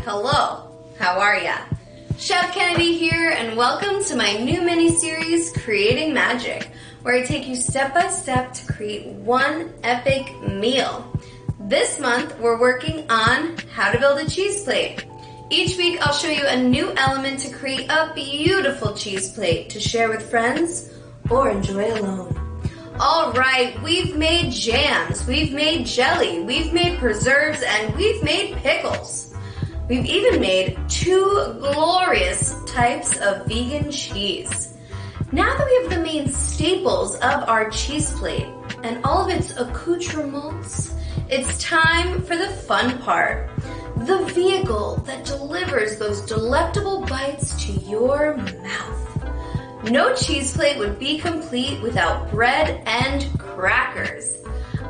Hello, how are ya? Chef Kennedy here, and welcome to my new mini-series, Creating Magic, where I take you step by step to create one epic meal. This month, we're working on how to build a cheese plate. Each week, I'll show you a new element to create a beautiful cheese plate to share with friends or enjoy alone. All right, we've made jams, we've made jelly, we've made preserves, and we've made pickles. We've even made 2 glorious types of vegan cheese. Now that we have the main staples of our cheese plate and all of its accoutrements, it's time for the fun part. The vehicle that delivers those delectable bites to your mouth. No cheese plate would be complete without bread and crackers.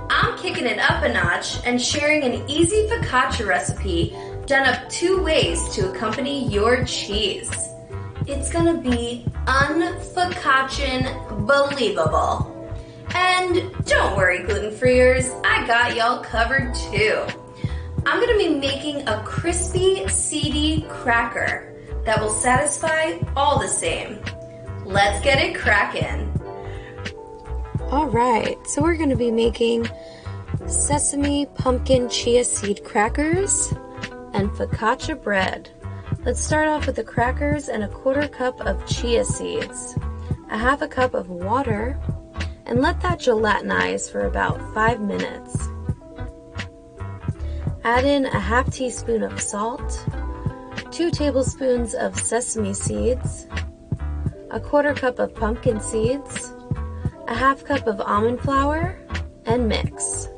I'm kicking it up a notch and sharing an easy focaccia recipe done up 2 ways to accompany your cheese. It's gonna be unfocaccian believable. And don't worry, gluten-freers, I got y'all covered too. I'm gonna be making a crispy, seedy cracker that will satisfy all the same. Let's get it crackin'. All right, so we're going to be making sesame pumpkin chia seed crackers and focaccia bread. Let's start off with the crackers and a 1/4 cup of chia seeds, a 1/2 cup of water, and let that gelatinize for about 5 minutes. Add in a 1/2 teaspoon of salt, 2 tablespoons of sesame seeds, a 1/4 cup of pumpkin seeds, a 1/2 cup of almond flour, and mix.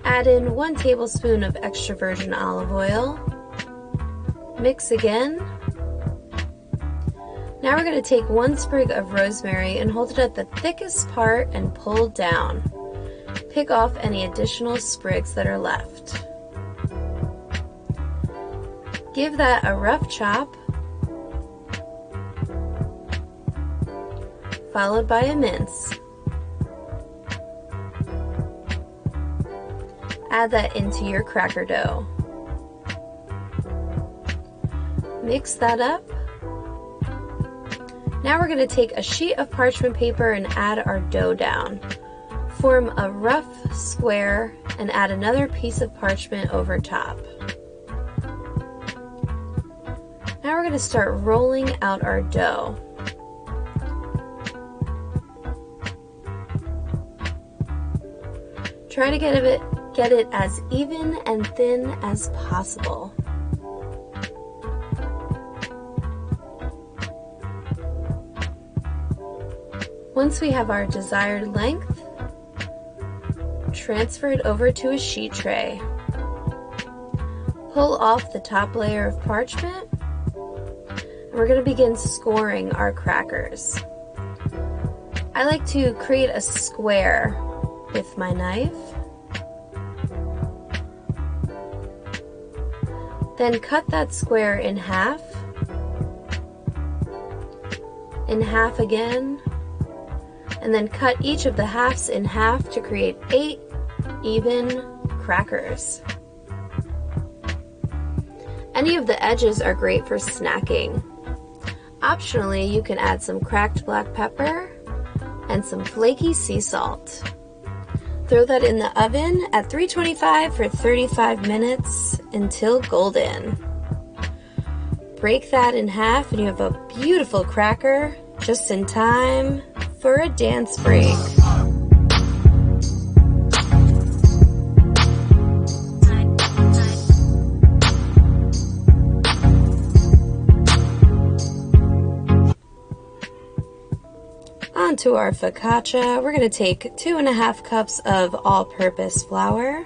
Add in 1 tablespoon of extra virgin olive oil. Mix again. Now we're going to take 1 sprig of rosemary and hold it at the thickest part and pull down. Pick off any additional sprigs that are left. Give that a rough chop, followed by a mince. Add that into your cracker dough. Mix that up. Now we're going to take a sheet of parchment paper and add our dough down. Form a rough square and add another piece of parchment over top. Now we're going to start rolling out our dough. Try to get it as even and thin as possible. Once we have our desired length, transfer it over to a sheet tray. Pull off the top layer of parchment. We're going to begin scoring our crackers. I like to create a square with my knife. Then cut that square in half again, and then cut each of the halves in half to create 8 even crackers. Any of the edges are great for snacking. Optionally, you can add some cracked black pepper and some flaky sea salt. Throw that in the oven at 325 for 35 minutes until golden. Break that in half and you have a beautiful cracker just in time for a dance break. To our focaccia, we're going to take 2½ cups of all-purpose flour,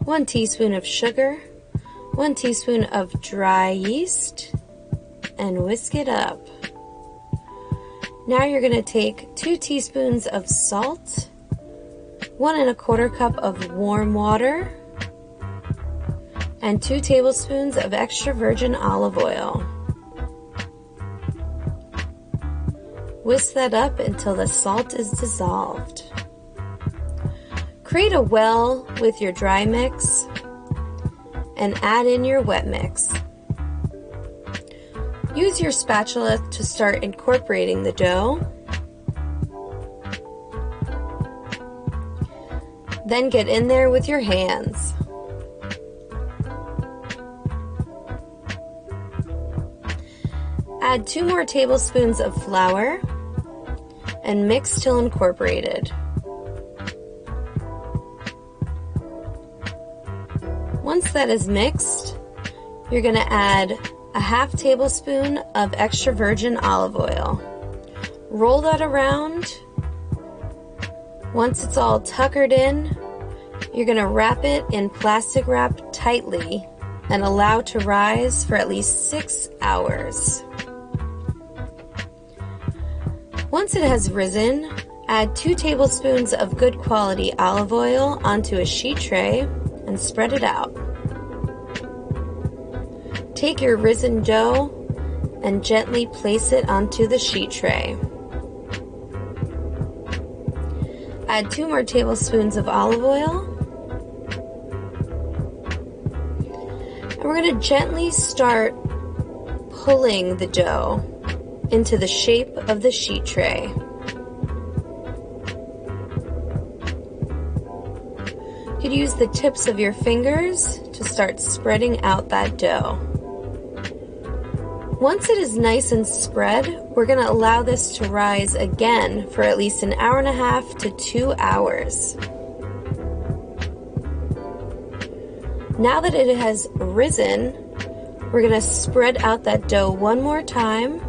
1 teaspoon of sugar, 1 teaspoon of dry yeast, and whisk it up. Now you're going to take 2 teaspoons of salt, 1¼ cup of warm water, and 2 tablespoons of extra virgin olive oil. Whisk that up until the salt is dissolved. Create a well with your dry mix and add in your wet mix. Use your spatula to start incorporating the dough. Then get in there with your hands. Add 2 more tablespoons of flour and mix till incorporated. Once that is mixed, you're going to add a ½ tablespoon of extra virgin olive oil. Roll that around. Once it's all tuckered in, you're going to wrap it in plastic wrap tightly and allow to rise for at least 6 hours. Once it has risen, add 2 tablespoons of good quality olive oil onto a sheet tray and spread it out. Take your risen dough and gently place it onto the sheet tray. Add 2 more tablespoons of olive oil. And we're going to gently start pulling the dough into the shape of the sheet tray. You could use the tips of your fingers to start spreading out that dough. Once it is nice and spread, we're going to allow this to rise again for at least 1.5 hours to 2 hours. Now that it has risen, we're going to spread out that dough one more time.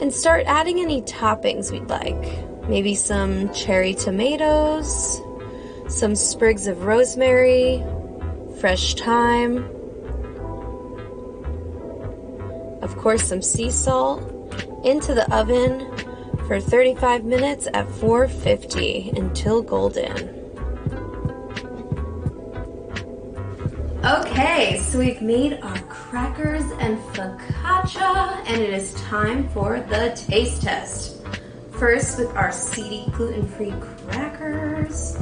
And start adding any toppings we'd like. Maybe some cherry tomatoes, some sprigs of rosemary, fresh thyme, of course some sea salt, into the oven for 35 minutes at 450 until golden. Okay, so we've made our crackers and focaccia, and it is time for the taste test. First with our seedy gluten-free crackers.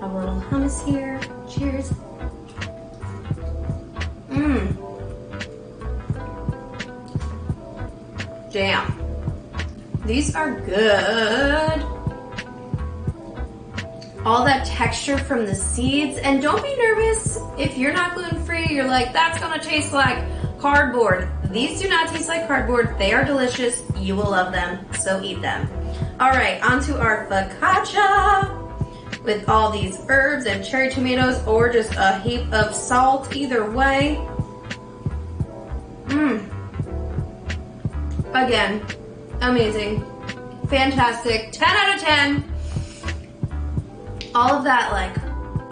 Have a little hummus here. Cheers. Damn. These are good. All that texture from the seeds. And don't be nervous if you're not gluten-free, you're like, that's gonna taste like cardboard. These do not taste like cardboard. They are delicious. You will love them, so eat them. All right, onto our focaccia with all these herbs and cherry tomatoes, or just a heap of salt, either way. Again, amazing, fantastic, 10 out of 10. All of that like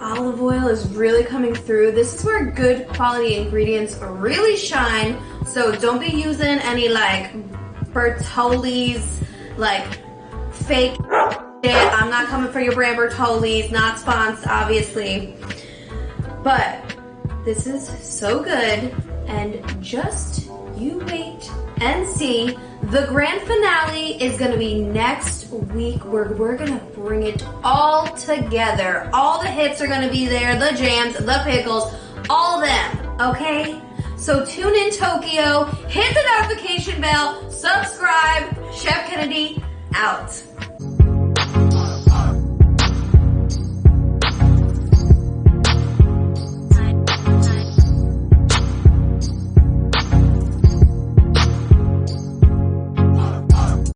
olive oil is really coming through. This is where good quality ingredients really shine. So don't be using any like Bertolli's, like fake shit. I'm not coming for your brand Bertolli's, not sponsored obviously. But this is so good, and just you wait and see. The grand finale is gonna be next week, where we're gonna bring it all together. All the hits are gonna be there, the jams, the pickles, all of them, okay? So tune in Tokyo, hit the notification bell, subscribe. Chef Kennedy out.